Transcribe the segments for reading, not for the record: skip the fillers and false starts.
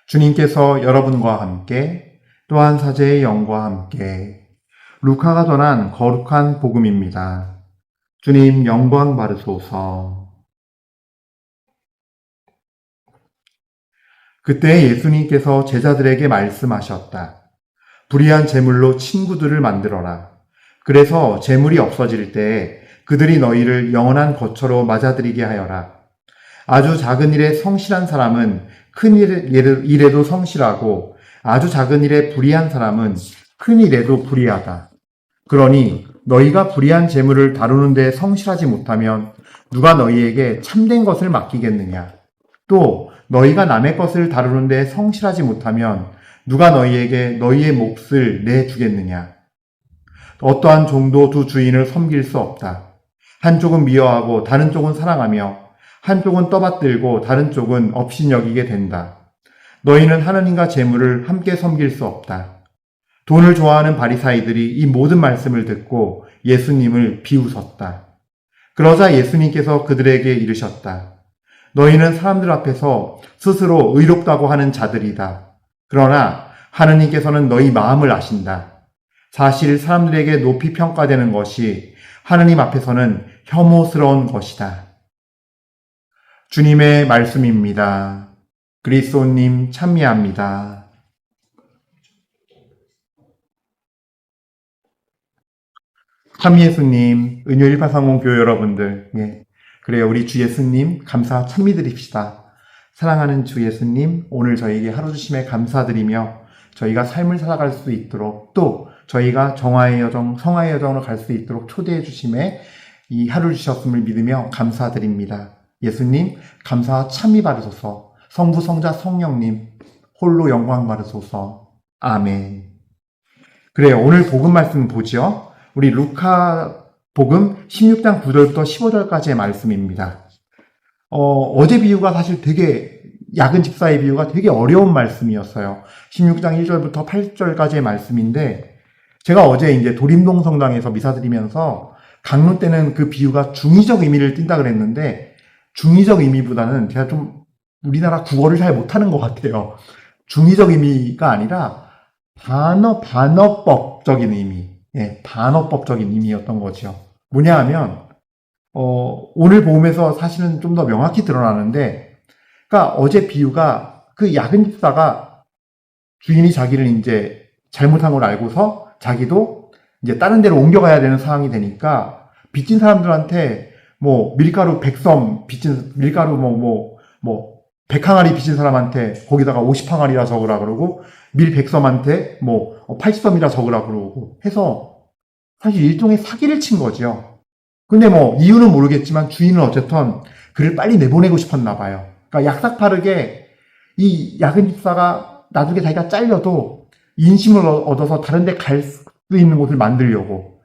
주님께서 여러분과 함께 또한 사제의 영과 함께 루카가 전한 거룩한 복음입니다. 주님 영광 받으소서. 그때 예수님께서 제자들에게 말씀하셨다. 불의한 재물로 친구들을 만들어라. 그래서 재물이 없어질 때 그들이 너희를 영원한 거처로 맞아들이게 하여라. 아주 작은 일에 성실한 사람은 큰 일에도 성실하고 아주 작은 일에 불의한 사람은 큰 일에도 불의하다. 그러니 너희가 불의한 재물을 다루는 데 성실하지 못하면 누가 너희에게 참된 것을 맡기겠느냐? 또 너희가 남의 것을 다루는 데 성실하지 못하면 누가 너희에게 너희의 몫을 내주겠느냐? 어떠한 종도 두 주인을 섬길 수 없다. 한쪽은 미워하고 다른 쪽은 사랑하며 한쪽은 떠받들고 다른 쪽은 업신여기게 된다. 너희는 하나님과 재물을 함께 섬길 수 없다. 돈을 좋아하는 바리사이들이 이 모든 말씀을 듣고 예수님을 비웃었다. 그러자 예수님께서 그들에게 이르셨다. 너희는 사람들 앞에서 스스로 의롭다고 하는 자들이다. 그러나 하느님께서는 너희 마음을 아신다. 사실 사람들에게 높이 평가되는 것이 하느님 앞에서는 혐오스러운 것이다. 주님의 말씀입니다. 그리스도님 찬미합니다. 참 예수님, 은효 1830 교회 여러분들, 그래요. 우리 주 예수님 감사 찬미 드립시다. 사랑하는 주 예수님, 오늘 저희에게 하루 주심에 감사드리며 저희가 삶을 살아갈 수 있도록 또 저희가 정화의 여정, 성화의 여정으로 갈 수 있도록 초대해 주심에 이 하루 주셨음을 믿으며 감사드립니다. 예수님, 감사와 찬미 받으소서. 성부, 성자, 성령님, 홀로 영광 받으소서. 아멘. 그래요. 오늘 복음 말씀 보죠. 우리 루카 복음 16장 9절부터 15절까지의 말씀입니다. 어제 비유가 사실 되게 야근 집사의 비유가 되게 어려운 말씀이었어요. 16장 1절부터 8절까지의 말씀인데 제가 어제 이제 도림동 성당에서 미사 드리면서 강론 때는 그 비유가 중의적 의미를 띈다 그랬는데 중의적 의미보다는 제가 좀 우리나라 국어를 잘 못하는 것 같아요. 중의적 의미가 아니라 반어법적인 의미, 반어법적인 의미였던 거죠. 뭐냐 하면 오늘 복음에서 사실은 좀 더 명확히 드러나는데, 그러니까 어제 비유가 그 야근 집사가 주인이 자기를 이제 잘못한 걸 알고서 자기도 이제 다른 데로 옮겨가야 되는 상황이 되니까 빚진 사람들한테 뭐 밀가루 100섬 빚진 밀가루 뭐 100항아리 빚진 사람한테 거기다가 50항아리라 적으라 그러고 밀 100섬한테 뭐 80섬이라 적으라 그러고 해서 사실 일종의 사기를 친 거죠. 근데 뭐 이유는 모르겠지만 주인은 어쨌든 그를 빨리 내보내고 싶었나 봐요. 그러니까 약삭빠르게 이 야근 집사가 나중에 자기가 잘려도 인심을 얻어서 다른 데 갈 수 있는 곳을 만들려고.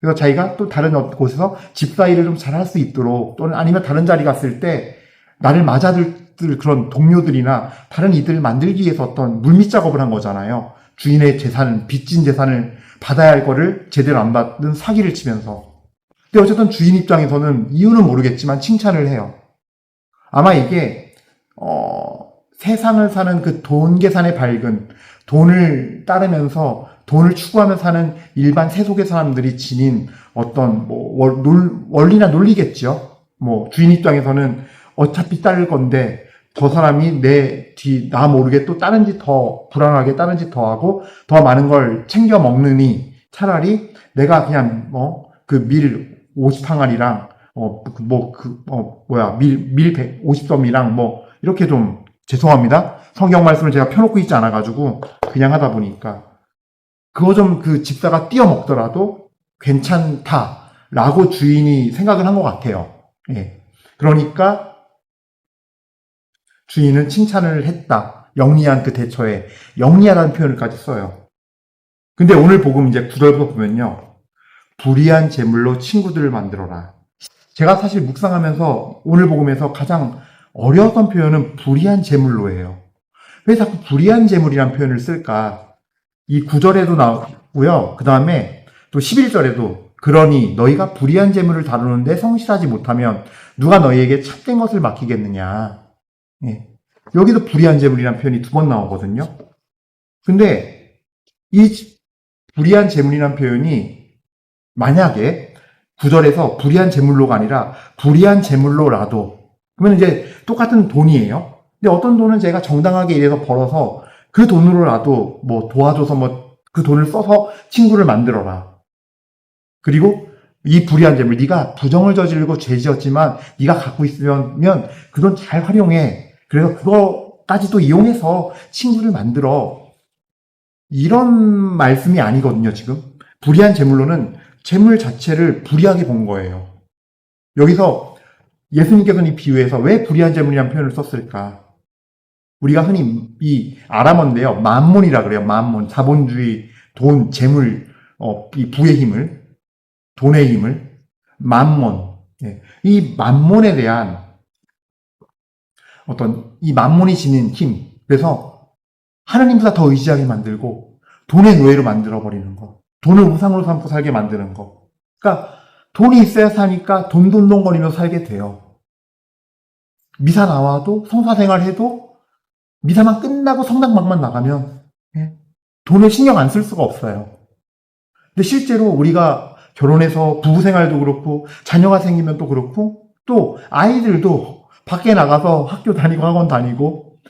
그래서 자기가 또 다른 곳에서 집사 일을 좀 잘할 수 있도록 또는 아니면 다른 자리 갔을 때 나를 맞아들 그런 동료들이나 다른 이들을 만들기 위해서 어떤 물밑 작업을 한 거잖아요. 주인의 재산을, 빚진 재산을 받아야 할 거를 제대로 안 받는 사기를 치면서. 근데 어쨌든 주인 입장에서는 이유는 모르겠지만 칭찬을 해요. 아마 이게 세상을 사는 그 돈 계산의 밝은 돈을 따르면서 돈을 추구하며 사는 일반 세속의 사람들이 지닌 어떤 원리나 논리겠죠. 주인 입장에서는 어차피 따를 건데 저 사람이 나 모르게 또 다른 짓 더 불안하게 다른 짓 더 하고 더 많은 걸 챙겨 먹느니 차라리 내가 그냥 그 밀 50항아리랑 밀 150섬이랑 이렇게 좀 죄송합니다. 성경 말씀을 제가 펴놓고 있지 않아가지고 그냥 하다 보니까 그거 좀 그 집사가 띄어먹더라도 괜찮다라고 주인이 생각을 한 것 같아요. 그러니까 주인은 칭찬을 했다. 영리한 그 대처에 영리하다는 표현을까지 써요. 근데 오늘 복음 이제 9절부터 보면요. 불의한 재물로 친구들을 만들어라. 제가 사실 묵상하면서 오늘 복음에서 가장 어려웠던 표현은 불의한 재물로예요. 왜 자꾸 불의한 재물이란 표현을 쓸까? 이 9절에도 나오고요. 그 다음에 또 11절에도 그러니 너희가 불의한 재물을 다루는데 성실하지 못하면 누가 너희에게 참된 것을 맡기겠느냐. 여기도 불의한 재물이라는 표현이 2번 나오거든요. 근데 이 불의한 재물이라는 표현이 만약에 9절에서 불의한 재물로가 아니라 불의한 재물로라도, 그러면 이제 똑같은 돈이에요. 근데 어떤 돈은 제가 정당하게 일해서 벌어서 그 돈으로라도 뭐 도와줘서 뭐 그 돈을 써서 친구를 만들어라. 그리고 이 불의한 재물, 네가 부정을 저지르고 죄 지었지만 네가 갖고 있으면 그 돈 잘 활용해. 그래서 그거까지도 이용해서 친구를 만들어. 이런 말씀이 아니거든요, 지금. 불의한 재물로는 재물 자체를 불의하게 본 거예요. 여기서 예수님께서는 이 비유에서 왜 불의한 재물이라는 표현을 썼을까? 우리가 흔히 이 아람어인데요, 만몬이라 그래요. 만몬, 자본주의, 돈, 재물, 이 부의 힘을, 돈의 힘을, 만몬. 예. 이 만몬에 대한 어떤 이 만몬이 지닌 힘. 그래서 하나님보다 더 의지하게 만들고 돈의 노예로 만들어버리는 거. 돈을 우상으로 삼고 살게 만드는 거. 그러니까 돈이 있어야 사니까 돈돈돈거리면서 살게 돼요. 미사 나와도 성사생활 해도 미사만 끝나고 성당방만 나가면 돈을 신경 안 쓸 수가 없어요. 근데 실제로 우리가 결혼해서 부부생활도 그렇고 자녀가 생기면 또 그렇고 또 아이들도 밖에 나가서 학교 다니고 학원 다니고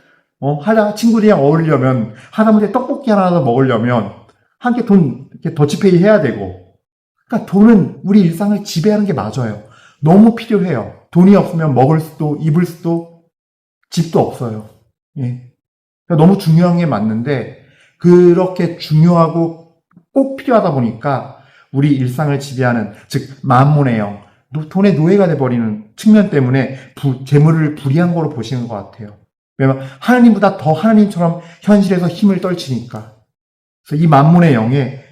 친구들이랑 어울리려면 하다못해 떡볶이 하나 더 먹으려면 함께 돈 이렇게 더치페이 해야 되고, 그러니까 돈은 우리 일상을 지배하는 게 맞아요. 너무 필요해요. 돈이 없으면 먹을 수도 입을 수도 집도 없어요. 예. 그러니까 너무 중요한 게 맞는데 그렇게 중요하고 꼭 필요하다 보니까 우리 일상을 지배하는, 즉 만몬의 영, 돈의 노예가 돼버리는 측면 때문에 재물을 불의한 거로 보시는 것 같아요. 왜냐면 하나님보다 더 하나님처럼 현실에서 힘을 떨치니까. 그래서 이 만몬의 영에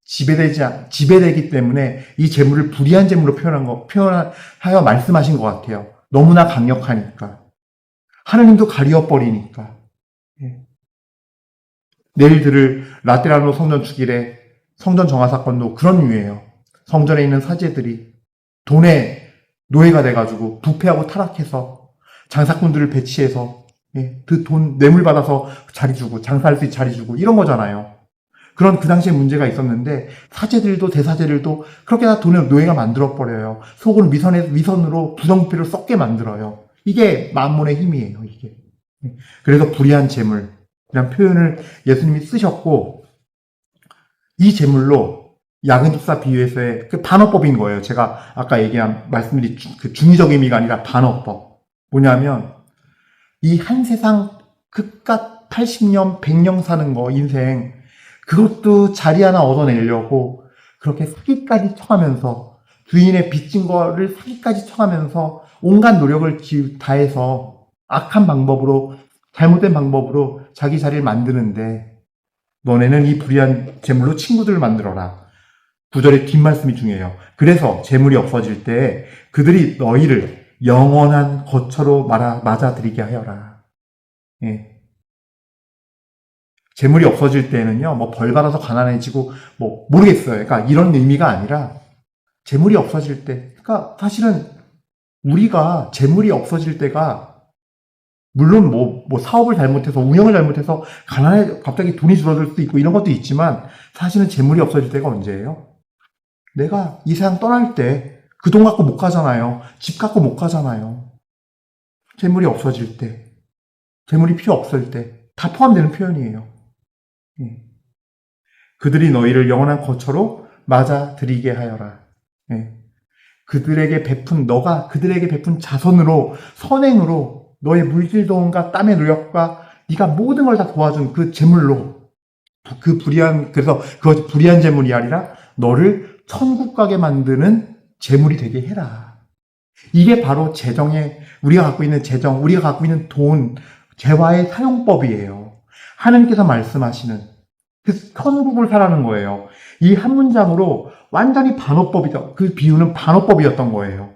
지배되기 때문에 이 재물을 불의한 재물로 표현하여 말씀하신 것 같아요. 너무나 강력하니까. 하나님도 가리워버리니까. 예. 내일 들을 라테라노 성전 축일에 성전 정화 사건도 그런 류예요. 성전에 있는 사제들이 돈의 노예가 돼가지고 부패하고 타락해서 장사꾼들을 배치해서 그 돈 뇌물 받아서 자리 주고 장사할 수 있게 자리 주고 이런 거잖아요. 그런 그 당시에 문제가 있었는데 사제들도 대사제들도 그렇게 다 돈의 노예가 만들어버려요. 속을 위선으로 부정부패를 썩게 만들어요. 이게 만몬의 힘이에요. 이게. 그래서 불의한 재물이라는 표현을 예수님이 쓰셨고, 이 재물로 야근집사 비유에서의 그 반어법인 거예요. 제가 아까 말씀드린 그 중의적 의미가 아니라 반어법. 뭐냐면 이 한 세상 그깟 80년, 100년 사는 거 인생, 그것도 자리 하나 얻어내려고 그렇게 사기까지 쳐가면서 주인의 빚진 거를 사기까지 쳐가면서 온갖 노력을 다해서 악한 방법으로, 잘못된 방법으로 자기 자리를 만드는데 너네는 이 불의한 재물로 친구들을 만들어라. 9절의 뒷말씀이 중요해요. 그래서 재물이 없어질 때 그들이 너희를 영원한 거처로 맞아들이게 하여라. 예. 재물이 없어질 때는요, 뭐 벌 받아서 가난해지고 뭐 모르겠어요. 그러니까 이런 의미가 아니라 재물이 없어질 때, 그러니까 사실은 우리가 재물이 없어질 때가 물론 뭐 사업을 잘못해서 운영을 잘못해서 갑자기 돈이 줄어들 수도 있고 이런 것도 있지만 사실은 재물이 없어질 때가 언제예요? 내가 이 세상 떠날 때 그 돈 갖고 못 가잖아요. 집 갖고 못 가잖아요. 재물이 없어질 때, 재물이 필요 없을 때 다 포함되는 표현이에요. 예. 그들이 너희를 영원한 거처로 맞아들이게 하여라. 예. 너가 그들에게 베푼 자선으로, 선행으로, 너의 물질 도움과 땀의 노력과 네가 모든 걸 다 도와준 그 재물로, 그래서 그것이 불의한 재물이 아니라 너를 천국 가게 만드는 재물이 되게 해라. 이게 바로 우리가 갖고 있는 재정, 우리가 갖고 있는 돈, 재화의 사용법이에요. 하나님께서 말씀하시는 그 천국을 사라는 거예요. 이 한 문장으로 완전히 반어법이다. 그 비유는 반어법이었던 거예요.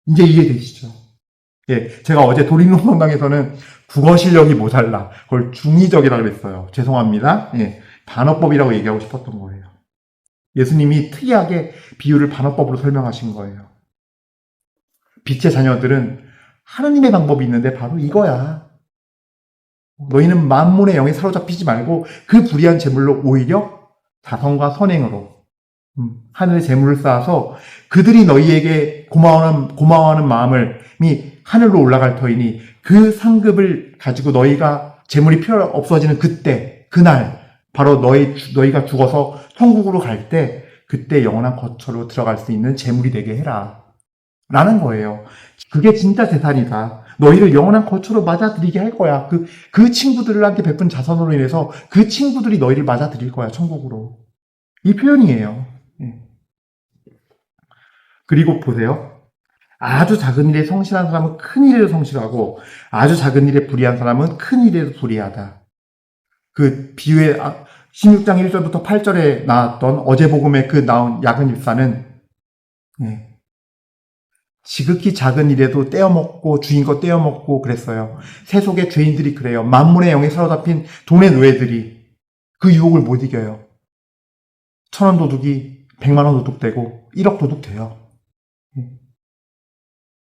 이제 이해되시죠? 예, 제가 어제 도림농성당에서는 국어 실력이 모자라. 그걸 중의적이라고 그랬어요. 죄송합니다. 예, 반어법이라고 얘기하고 싶었던 거예요. 예수님이 특이하게 비유를 반어법으로 설명하신 거예요. 빛의 자녀들은 하나님의 방법이 있는데 바로 이거야. 너희는 만몬의 영에 사로잡히지 말고 그 불의한 재물로 오히려 자선과 선행으로 하늘의 재물을 쌓아서 그들이 너희에게 고마워하는 마음이 하늘로 올라갈 터이니 그 상급을 가지고 너희가 재물이 필요 없어지는 그날 바로 너희가 죽어서 천국으로 갈 때 그때 영원한 거처로 들어갈 수 있는 재물이 되게 해라 라는 거예요. 그게 진짜 재산이다. 너희를 영원한 거처로 맞아들이게 할 거야. 그 친구들한테 베푼 자선으로 인해서 그 친구들이 너희를 맞아들일 거야, 천국으로. 이 표현이에요. 그리고 보세요. 아주 작은 일에 성실한 사람은 큰 일에도 성실하고 아주 작은 일에 불의한 사람은 큰 일에도 불의하다. 그 비유의 16장 1절부터 8절에 나왔던 어제 복음에 나온 야근 집사는 지극히 작은 일에도 떼어먹고 주인 거 떼어먹고 그랬어요. 세속의 죄인들이 그래요. 만문의 영에 사로잡힌 돈의 노예들이 그 유혹을 못 이겨요. 1,000원 도둑이 100만 원 도둑 되고 1억 도둑 돼요.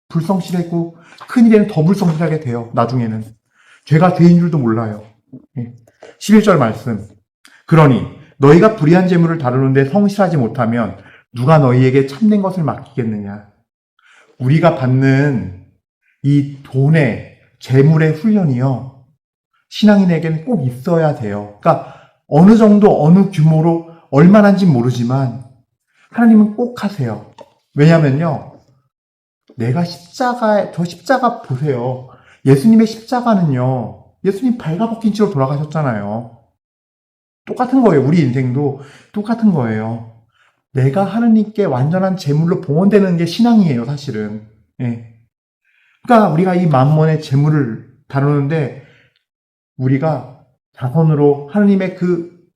불성실하고 큰일에는 더 불성실하게 돼요. 나중에는. 죄가 죄인 줄도 몰라요. 11절 말씀. 그러니 너희가 불의한 재물을 다루는데 성실하지 못하면 누가 너희에게 참된 것을 맡기겠느냐. 우리가 받는 이 돈의 재물의 훈련이요. 신앙인에게는 꼭 있어야 돼요. 그러니까 어느 정도 어느 규모로 얼마나인지 모르지만 하나님은 꼭 하세요. 왜냐면요. 저 십자가 보세요. 예수님의 십자가는요. 예수님 발가벗긴 채로 돌아가셨잖아요. 똑같은 거예요. 우리 인생도 똑같은 거예요. 내가 하느님께 완전한 제물로 봉헌되는 게 신앙이에요, 사실은. 그러니까 우리가 이 만몬의 재물을 다루는데 우리가 자선으로 하느님의 그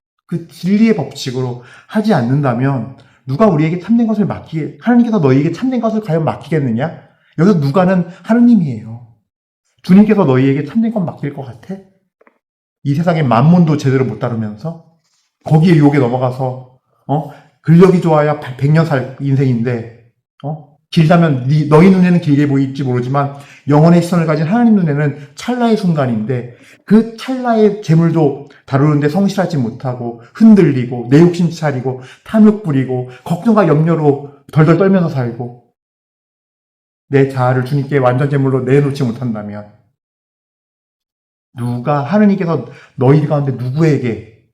진리의 법칙으로 하지 않는다면 누가 우리에게 참된 것을 하느님께서 너희에게 참된 것을 과연 맡기겠느냐? 여기서 누가는 하느님이에요. 주님께서 너희에게 참된 것 맡길 것 같아? 이 세상의 만몬도 제대로 못 다루면서 거기에 유혹에 넘어가서 근력이 좋아야 100년 살 인생인데 길다면 너희 눈에는 길게 보일지 모르지만 영혼의 시선을 가진 하나님 눈에는 찰나의 순간인데 그 찰나의 재물도 다루는데 성실하지 못하고 흔들리고 내 욕심 차리고 탐욕 부리고 걱정과 염려로 덜덜 떨면서 살고 내 자아를 주님께 완전 재물로 내놓지 못한다면 하느님께서 너희 가운데 누구에게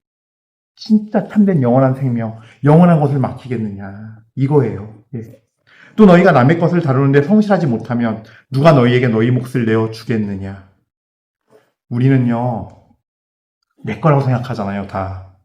진짜 참된 영원한 생명, 영원한 것을 맡기겠느냐 이거예요. 또 너희가 남의 것을 다루는데 성실하지 못하면 누가 너희에게 너희 몫을 내어주겠느냐. 우리는요, 내 거라고 생각하잖아요, 다.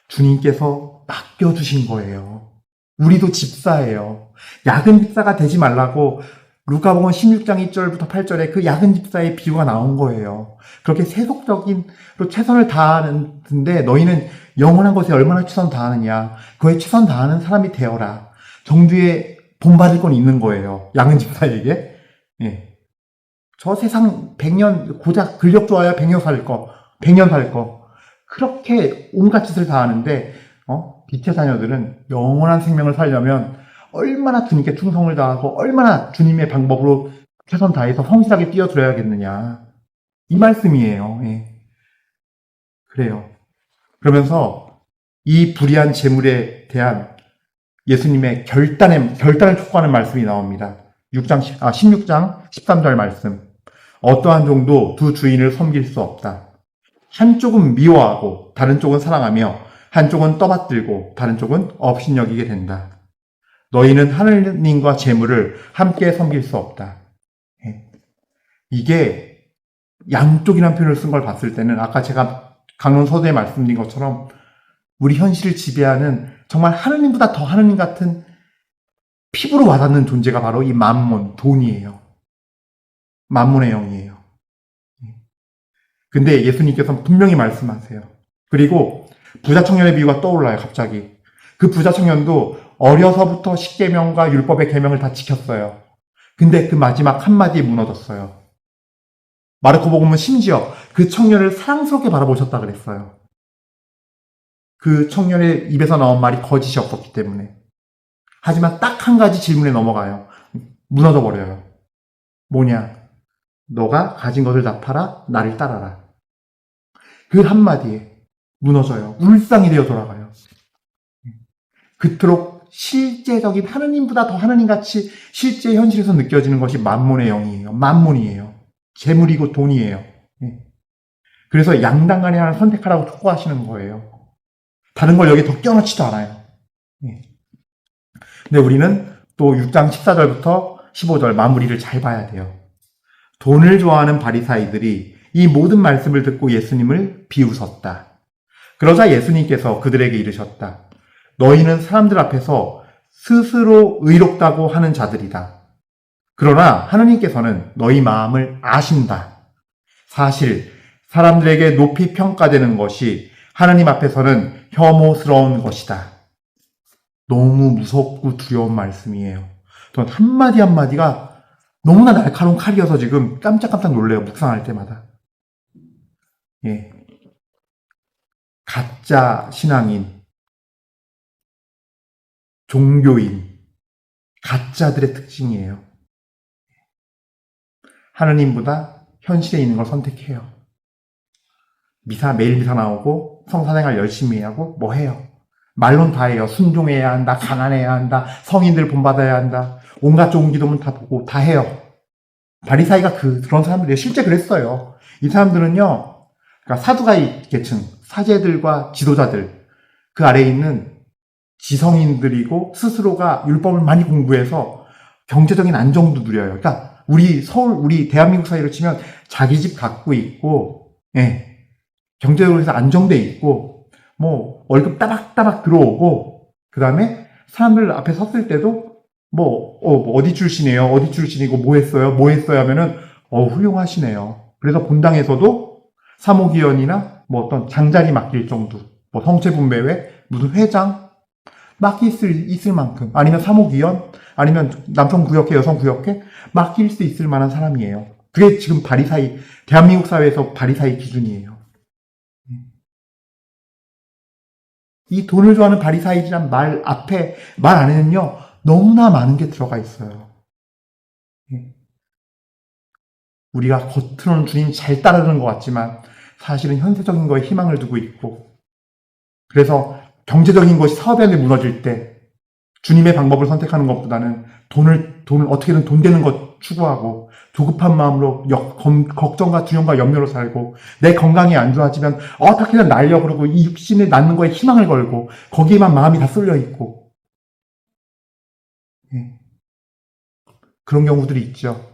주님께서 맡겨주신 거예요. 우리도 집사예요. 야근 집사가 되지 말라고 루카복음 16장 2절부터 8절에 그 야근 집사의 비유가 나온 거예요. 그렇게 세속적인 최선을 다하는데 너희는 영원한 것에 얼마나 최선 다하느냐. 그에 최선 다하는 사람이 되어라. 정주에 본받을 건 있는 거예요. 야근 집사에게. 저 세상 100년 고작 근력 좋아야 100년 살 거. 그렇게 온갖 짓을 다 하는데 빛의 자녀들은 영원한 생명을 살려면 얼마나 주님께 충성을 다하고 얼마나 주님의 방법으로 최선 다해서 성실하게 뛰어들어야겠느냐. 이 말씀이에요. 그래요. 그러면서 이 불의한 재물에 대한 예수님의 결단을 촉구하는 말씀이 나옵니다. 16장 13절 말씀. 어떠한 종도 두 주인을 섬길 수 없다. 한쪽은 미워하고 다른 쪽은 사랑하며 한쪽은 떠받들고 다른 쪽은 업신여기게 된다. 너희는 하느님과 재물을 함께 섬길 수 없다. 이게 양쪽이라는 표현을 쓴 걸 봤을 때는 아까 제가 강론 서두에 말씀드린 것처럼 우리 현실을 지배하는 정말 하느님보다 더 하느님 같은 피부로 와닿는 존재가 바로 이 만몬, 돈이에요. 만몬의 영이에요. 근데 예수님께서는 분명히 말씀하세요. 그리고 부자 청년의 비유가 떠올라요, 갑자기. 그 부자 청년도 어려서부터 십계명과 율법의 계명을 다 지켰어요. 근데 그 마지막 한마디에 무너졌어요. 마르코복음은 심지어 그 청년을 사랑스럽게 바라보셨다 그랬어요. 그 청년의 입에서 나온 말이 거짓이 없었기 때문에. 하지만 딱 한 가지 질문에 넘어가요. 무너져 버려요. 뭐냐? 너가 가진 것을 다 팔아 나를 따라라. 그 한마디에 무너져요. 울상이 되어 돌아가요. 그토록 실제적인 하느님보다 더 하느님같이 실제 현실에서 느껴지는 것이 만몬의 영이에요. 만몬이에요. 재물이고 돈이에요. 그래서 양당 간에 하나 선택하라고 촉구하시는 거예요. 다른 걸 여기 더 껴넣지도 않아요. 근데 우리는 또 6장 14절부터 15절 마무리를 잘 봐야 돼요. 돈을 좋아하는 바리사이들이 이 모든 말씀을 듣고 예수님을 비웃었다. 그러자 예수님께서 그들에게 이르셨다. 너희는 사람들 앞에서 스스로 의롭다고 하는 자들이다. 그러나 하느님께서는 너희 마음을 아신다. 사실 사람들에게 높이 평가되는 것이 하느님 앞에서는 혐오스러운 것이다. 너무 무섭고 두려운 말씀이에요. 전 한마디 한마디가 너무나 날카로운 칼이어서 지금 깜짝깜짝 놀래요. 묵상할 때마다. 예. 가짜 신앙인, 종교인, 가짜들의 특징이에요. 하느님보다 현실에 있는 걸 선택해요. 매일 미사 나오고 성사생활 열심히 하고 뭐 해요. 말론 다 해요. 순종해야 한다, 가난해야 한다, 성인들 본받아야 한다, 온갖 좋은 기도문 다 보고 다 해요. 바리사이가 그런 사람들이에요. 실제 그랬어요. 이 사람들은요, 그러니까 사두가이 계층, 사제들과 지도자들, 그 아래에 있는 지성인들이고 스스로가 율법을 많이 공부해서 경제적인 안정도 누려요. 그러니까 우리 대한민국 사회로 치면 자기 집 갖고 있고, 예, 경제적으로 해서 안정돼 있고, 뭐 월급 따박따박 들어오고, 그 다음에 사람들 앞에 섰을 때도 어디 출신이에요? 어디 출신이고 뭐 했어요? 하면은 훌륭하시네요. 그래서 본당에서도 사모기원이나 뭐 어떤 장자리 맡길 정도, 뭐 성체분배회, 무슨 회장 맡길 수 있을 만큼, 아니면 사모기원, 아니면 남성구역회, 여성구역회 맡길 수 있을 만한 사람이에요. 그게 지금 대한민국 사회에서 바리사이 기준이에요. 이 돈을 좋아하는 바리사이란 말 안에는요, 너무나 많은 게 들어가 있어요. 우리가 겉으로는 주님 잘 따르는 것 같지만 사실은 현세적인 거에 희망을 두고 있고, 그래서 경제적인 것이 사업에 무너질 때 주님의 방법을 선택하는 것보다는 돈을 어떻게든 돈 되는 것 추구하고 조급한 마음으로 걱정과 두려움과 염려로 살고, 내 건강이 안 좋아지면 어떻게든 날려 그러고 이 육신을 낳는 거에 희망을 걸고 거기에만 마음이 다 쏠려 있고, 그런 경우들이 있죠.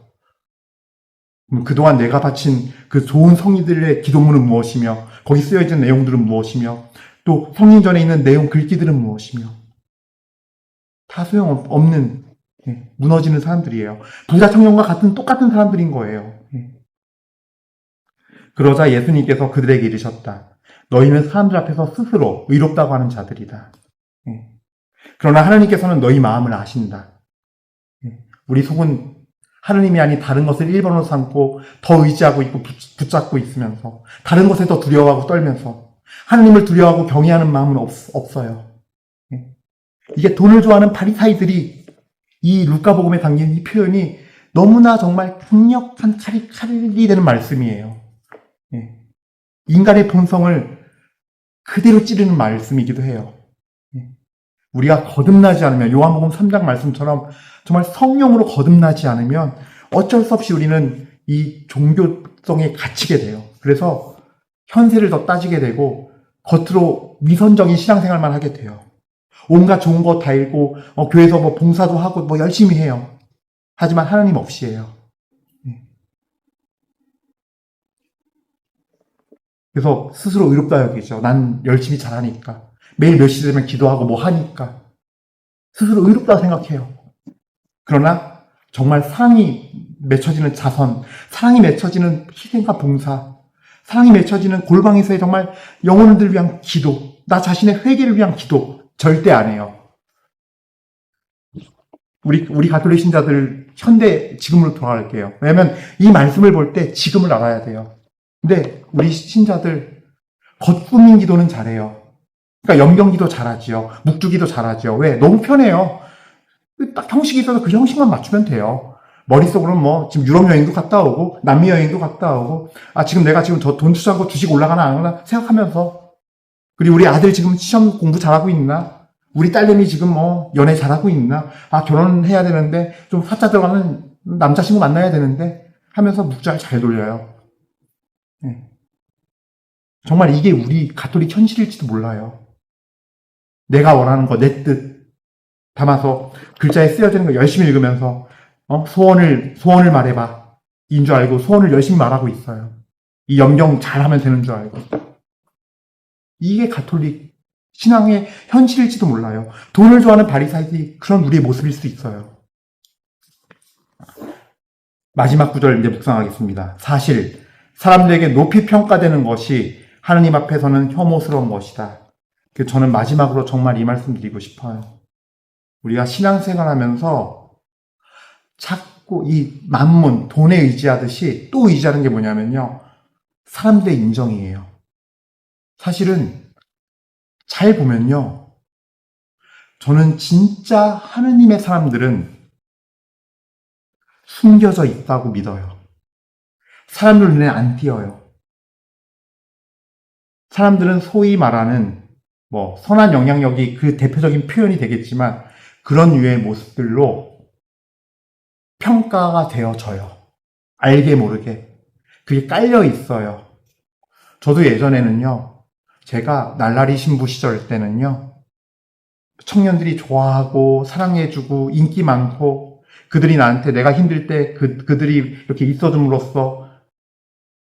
그동안 내가 바친 그 좋은 성인들의 기도문은 무엇이며, 거기 쓰여있는 내용들은 무엇이며, 또 성인전에 있는 내용 글귀들은 무엇이며, 다 소용없는, 무너지는 사람들이에요. 부자 청년과 같은 똑같은 사람들인 거예요. 그러자 예수님께서 그들에게 이르셨다. 너희는 사람들 앞에서 스스로 의롭다고 하는 자들이다. 그러나 하나님께서는 너희 마음을 아신다. 우리 속은 하느님이 아닌 다른 것을 1번으로 삼고 더 의지하고 있고 붙잡고 있으면서, 다른 것에 더 두려워하고 떨면서 하느님을 두려워하고 경외하는 마음은 없어요. 이게 돈을 좋아하는 바리사이들이 이 루카복음에 담긴 이 표현이 너무나 정말 강력한 칼이 되는 말씀이에요. 인간의 본성을 그대로 찌르는 말씀이기도 해요. 우리가 거듭나지 않으면, 요한복음 3장 말씀처럼 정말 성령으로 거듭나지 않으면 어쩔 수 없이 우리는 이 종교성에 갇히게 돼요. 그래서 현세를 더 따지게 되고 겉으로 위선적인 신앙생활만 하게 돼요. 온갖 좋은 거 다 읽고 교회에서 뭐 봉사도 하고 뭐 열심히 해요. 하지만 하나님 없이 해요. 그래서 스스로 의롭다 여기죠. 난 열심히 잘하니까, 매일 몇 시 되면 기도하고 뭐 하니까 스스로 의롭다고 생각해요. 그러나 정말 사랑이 맺혀지는 자선, 사랑이 맺혀지는 희생과 봉사, 사랑이 맺혀지는 골방에서의 정말 영혼들 위한 기도, 나 자신의 회개를 위한 기도 절대 안 해요. 우리 가톨릭 신자들 지금으로 돌아갈게요. 왜냐면 이 말씀을 볼 때 지금을 알아야 돼요. 근데 우리 신자들 겉꾸민 기도는 잘해요. 그러니까 염경기도 잘하지요. 묵주기도 잘하지요. 왜? 너무 편해요. 딱 형식이 있어서 그 형식만 맞추면 돼요. 머릿속으로는 뭐, 지금 유럽 여행도 갔다 오고, 남미 여행도 갔다 오고, 지금 내가 지금 저 돈 투자한 거 주식 올라가나 안 올라가나 생각하면서, 그리고 우리 아들 지금 시험 공부 잘하고 있나? 우리 딸내미 지금 뭐, 연애 잘하고 있나? 결혼해야 되는데, 좀 사자 들어가는 남자친구 만나야 되는데, 하면서 묵장을 잘 돌려요. 네. 정말 이게 우리 가톨릭 현실일지도 몰라요. 내가 원하는 거, 내 뜻 담아서 글자에 쓰여지는 거 열심히 읽으면서 소원을 말해봐. 인 줄 알고 소원을 열심히 말하고 있어요. 이 염경 잘하면 되는 줄 알고. 이게 가톨릭 신앙의 현실일지도 몰라요. 돈을 좋아하는 바리사이들이 그런 우리의 모습일 수 있어요. 마지막 구절 이제 묵상하겠습니다. 사실 사람들에게 높이 평가되는 것이 하느님 앞에서는 혐오스러운 것이다. 저는 마지막으로 정말 이 말씀 드리고 싶어요. 우리가 신앙생활하면서 자꾸 이 만문, 돈에 의지하듯이 또 의지하는 게 뭐냐면요. 사람들의 인정이에요. 사실은 잘 보면요. 저는 진짜 하느님의 사람들은 숨겨져 있다고 믿어요. 사람들 눈에 안 띄어요. 사람들은 소위 말하는 선한 영향력이 그 대표적인 표현이 되겠지만 그런 유의 모습들로 평가가 되어져요. 알게 모르게. 그게 깔려 있어요. 저도 예전에는요. 제가 날라리 신부 시절 때는요. 청년들이 좋아하고 사랑해주고 인기 많고 그들이 나한테 내가 힘들 때 그들이 이렇게 있어줌으로써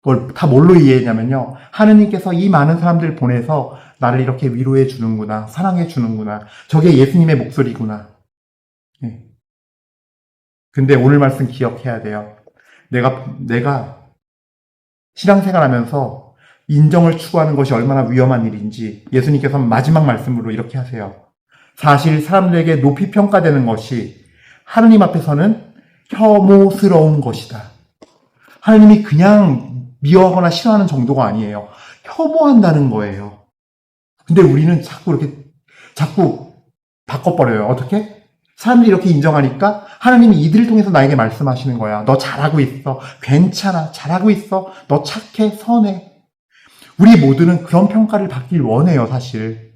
그걸 다 뭘로 이해했냐면요. 하느님께서 이 많은 사람들 보내서 나를 이렇게 위로해 주는구나. 사랑해 주는구나. 저게 예수님의 목소리구나. 네. 근데 오늘 말씀 기억해야 돼요. 내가 신앙생활 하면서 인정을 추구하는 것이 얼마나 위험한 일인지 예수님께서는 마지막 말씀으로 이렇게 하세요. 사실 사람들에게 높이 평가되는 것이 하느님 앞에서는 혐오스러운 것이다. 하느님이 그냥 미워하거나 싫어하는 정도가 아니에요. 혐오한다는 거예요. 근데 우리는 자꾸 바꿔버려요. 어떻게? 사람들이 이렇게 인정하니까 하나님이 이들을 통해서 나에게 말씀하시는 거야. 너 잘하고 있어. 괜찮아. 잘하고 있어. 너 착해. 선해. 우리 모두는 그런 평가를 받길 원해요, 사실.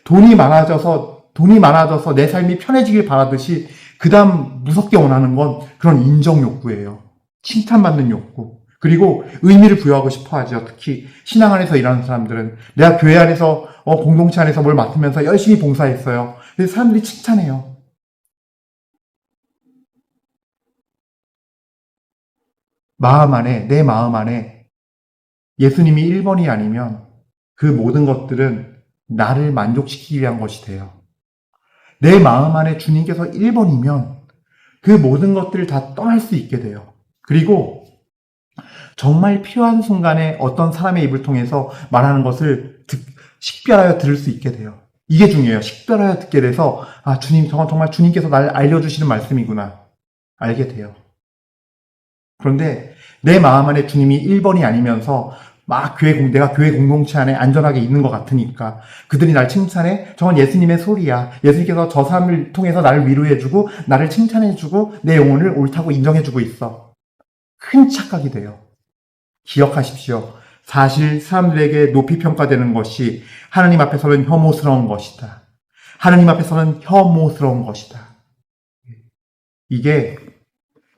돈이 많아져서 내 삶이 편해지길 바라듯이 그 다음 무섭게 원하는 건 그런 인정 욕구예요. 칭찬받는 욕구. 그리고 의미를 부여하고 싶어 하죠. 특히 신앙 안에서 일하는 사람들은 내가 교회 안에서 공동체 안에서 뭘 맡으면서 열심히 봉사했어요. 그래서 사람들이 칭찬해요. 내 마음 안에 예수님이 1번이 아니면 그 모든 것들은 나를 만족시키기 위한 것이 돼요. 내 마음 안에 주님께서 1번이면 그 모든 것들을 다 떠날 수 있게 돼요. 그리고 정말 필요한 순간에 어떤 사람의 입을 통해서 말하는 것을 식별하여 들을 수 있게 돼요. 이게 중요해요. 식별하여 듣게 돼서 정말 주님께서 날 알려주시는 말씀이구나. 알게 돼요. 그런데 내 마음 안에 주님이 1번이 아니면서 내가 교회 공동체 안에 안전하게 있는 것 같으니까 그들이 날 칭찬해. 저건 예수님의 소리야. 예수님께서 저 사람을 통해서 나를 위로해주고 나를 칭찬해주고 내 영혼을 옳다고 인정해주고 있어. 큰 착각이 돼요. 기억하십시오. 사실 사람들에게 높이 평가되는 것이 하나님 앞에서는 혐오스러운 것이다. 하나님 앞에서는 혐오스러운 것이다. 이게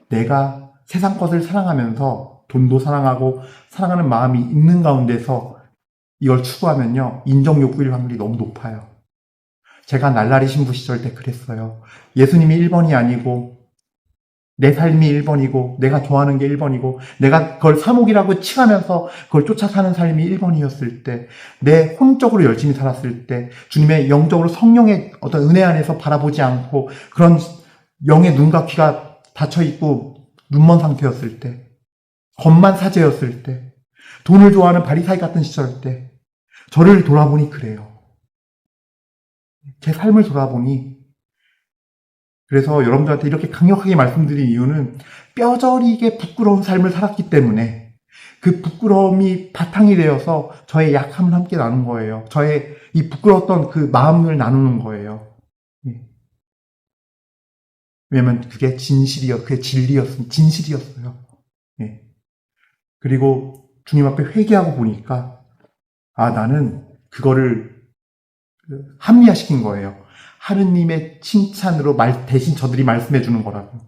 내가 세상 것을 사랑하면서 돈도 사랑하고 사랑하는 마음이 있는 가운데서 이걸 추구하면요. 인정 욕구일 확률이 너무 높아요. 제가 날라리 신부 시절 때 그랬어요. 예수님이 1번이 아니고 내 삶이 1번이고 내가 좋아하는 게 1번이고 내가 그걸 사목이라고 칭하면서 그걸 쫓아 사는 삶이 1번이었을 때 내 혼적으로 열심히 살았을 때 주님의 영적으로 성령의 어떤 은혜 안에서 바라보지 않고 그런 영의 눈과 귀가 닫혀있고 눈먼 상태였을 때 겉만 사제였을 때 돈을 좋아하는 바리사이 같은 시절 때 저를 돌아보니 그래요. 제 삶을 돌아보니 그래서 여러분들한테 이렇게 강력하게 말씀드린 이유는 뼈저리게 부끄러운 삶을 살았기 때문에 그 부끄러움이 바탕이 되어서 저의 약함을 함께 나눈 거예요. 저의 이 부끄러웠던 그 마음을 나누는 거예요. 왜냐면 그게 그게 진실이었어요. 예. 그리고 주님 앞에 회개하고 보니까, 나는 그거를 합리화시킨 거예요. 하느님의 칭찬으로 대신 저들이 말씀해 주는 거라고.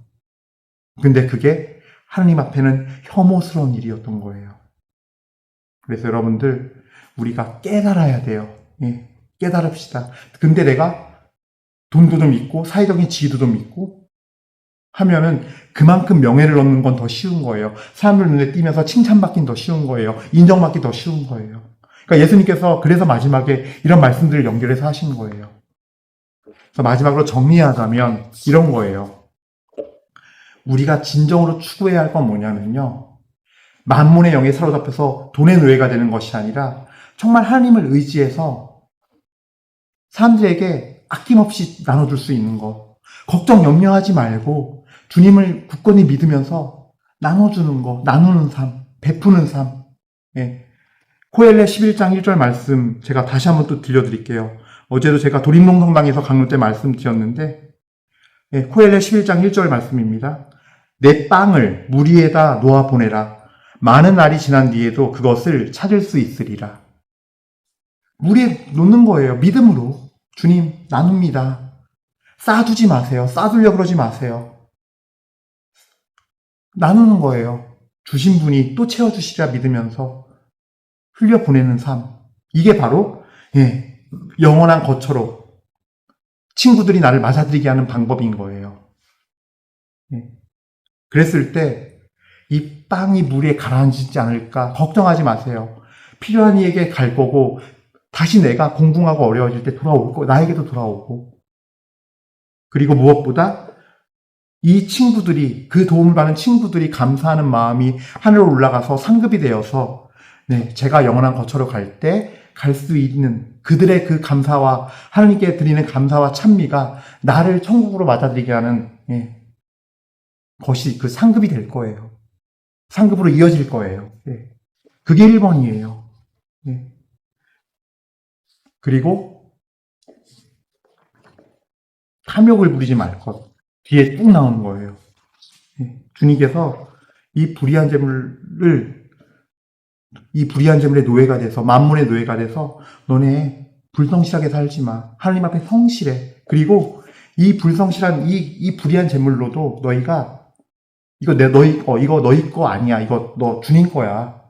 근데 그게 하느님 앞에는 혐오스러운 일이었던 거예요. 그래서 여러분들, 우리가 깨달아야 돼요. 예, 깨달읍시다. 근데 내가 돈도 좀 있고 사회적인 지위도 좀 있고 하면은 그만큼 명예를 얻는 건 더 쉬운 거예요. 사람들 눈에 띄면서 칭찬받긴 더 쉬운 거예요. 인정받기 더 쉬운 거예요. 그러니까 예수님께서 그래서 마지막에 이런 말씀들을 연결해서 하신 거예요. 그래서 마지막으로 정리하자면 이런 거예요. 우리가 진정으로 추구해야 할 건 뭐냐면요. 만몬의 영에 사로잡혀서 돈의 노예가 되는 것이 아니라 정말 하나님을 의지해서 사람들에게 아낌없이 나눠줄 수 있는 것. 걱정, 염려하지 말고 주님을 굳건히 믿으면서 나눠주는 것, 나누는 삶, 베푸는 삶. 예. 코엘레 11장 1절 말씀 제가 다시 한번 또 들려드릴게요. 어제도 제가 도림농성당에서 강론 때 말씀드렸는데, 예, 코엘레 11장 1절 말씀입니다. 내 빵을 물 위에다 놓아 보내라. 많은 날이 지난 뒤에도 그것을 찾을 수 있으리라. 물 위에 놓는 거예요. 믿음으로. 주님, 나눕니다. 쌓아두지 마세요. 쌓아두려고 그러지 마세요. 나누는 거예요. 주신 분이 또 채워주시리라 믿으면서 흘려보내는 삶. 이게 바로 영원한 거처로 친구들이 나를 맞아들이게 하는 방법인 거예요. 그랬을 때 이 빵이 물에 가라앉지 않을까 걱정하지 마세요. 필요한 이에게 갈 거고 다시 내가 공공하고 어려워질 때 돌아올 거, 나에게도 돌아오고. 그리고 무엇보다 이 친구들이, 그 도움을 받는 친구들이 감사하는 마음이 하늘로 올라가서 상급이 되어서 제가 영원한 거처로 갈 때 갈 수 있는 그들의 그 감사와 하나님께 드리는 감사와 찬미가 나를 천국으로 맞아들이게 하는 것이 그 상급이 될 거예요. 상급으로 이어질 거예요. 그게 1번이에요. 그리고 탐욕을 부리지 말 것. 뒤에 쭉 나오는 거예요. 주님께서 이 불의한 재물의 노예가 돼서, 만몬의 노예가 돼서 너네 불성실하게 살지 마. 하나님 앞에 성실해. 그리고 이 불성실한 이 불의한 재물로도 너희가 이거 너희 거 아니야. 이거 너 주님 거야.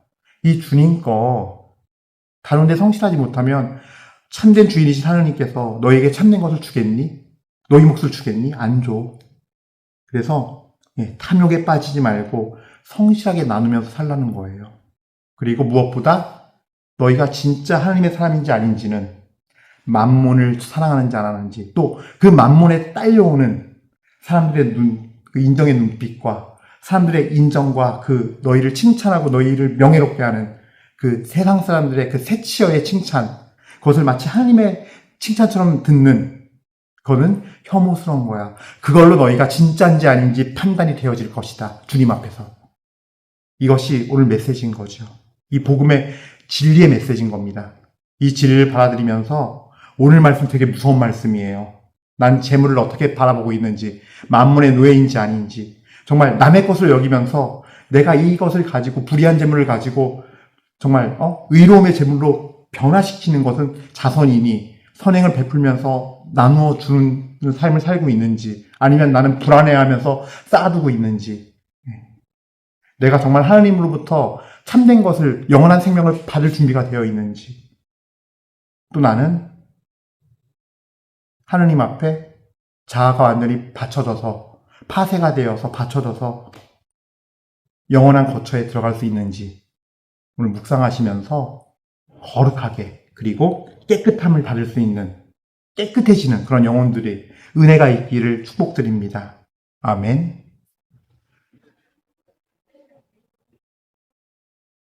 이 주님 거 다른데 성실하지 못하면 참된 주인이신 하나님께서 너에게 참된 것을 주겠니? 너희 몫을 주겠니? 안 줘. 그래서 탐욕에 빠지지 말고 성실하게 나누면서 살라는 거예요. 그리고 무엇보다 너희가 진짜 하나님의 사람인지 아닌지는 만몬을 사랑하는지 안 하는지, 또 그 만몬에 딸려오는 사람들의 그 인정의 눈빛과 사람들의 인정과 그 너희를 칭찬하고 너희를 명예롭게 하는 그 세상 사람들의 그 새치어의 칭찬, 그것을 마치 하나님의 칭찬처럼 듣는 그거는 혐오스러운 거야. 그걸로 너희가 진짜인지 아닌지 판단이 되어질 것이다. 주님 앞에서. 이것이 오늘 메시지인 거죠. 이 복음의 진리의 메시지인 겁니다. 이 진리를 받아들이면서 오늘 말씀 되게 무서운 말씀이에요. 난 재물을 어떻게 바라보고 있는지, 만몬의 노예인지 아닌지, 정말 남의 것을 여기면서 내가 이것을 가지고 불의한 재물을 가지고 정말 의로움의 재물로 변화시키는 것은 자선이니 선행을 베풀면서 나누어 주는 삶을 살고 있는지, 아니면 나는 불안해하면서 쌓아두고 있는지, 내가 정말 하나님으로부터 참된 것을, 영원한 생명을 받을 준비가 되어 있는지, 또 나는 하나님 앞에 자아가 완전히 받쳐져서, 파쇄가 되어서 받쳐져서 영원한 거처에 들어갈 수 있는지 오늘 묵상하시면서 거룩하게, 그리고 깨끗함을 받을 수 있는, 깨끗해지는 그런 영혼들의 은혜가 있기를 축복드립니다. 아멘.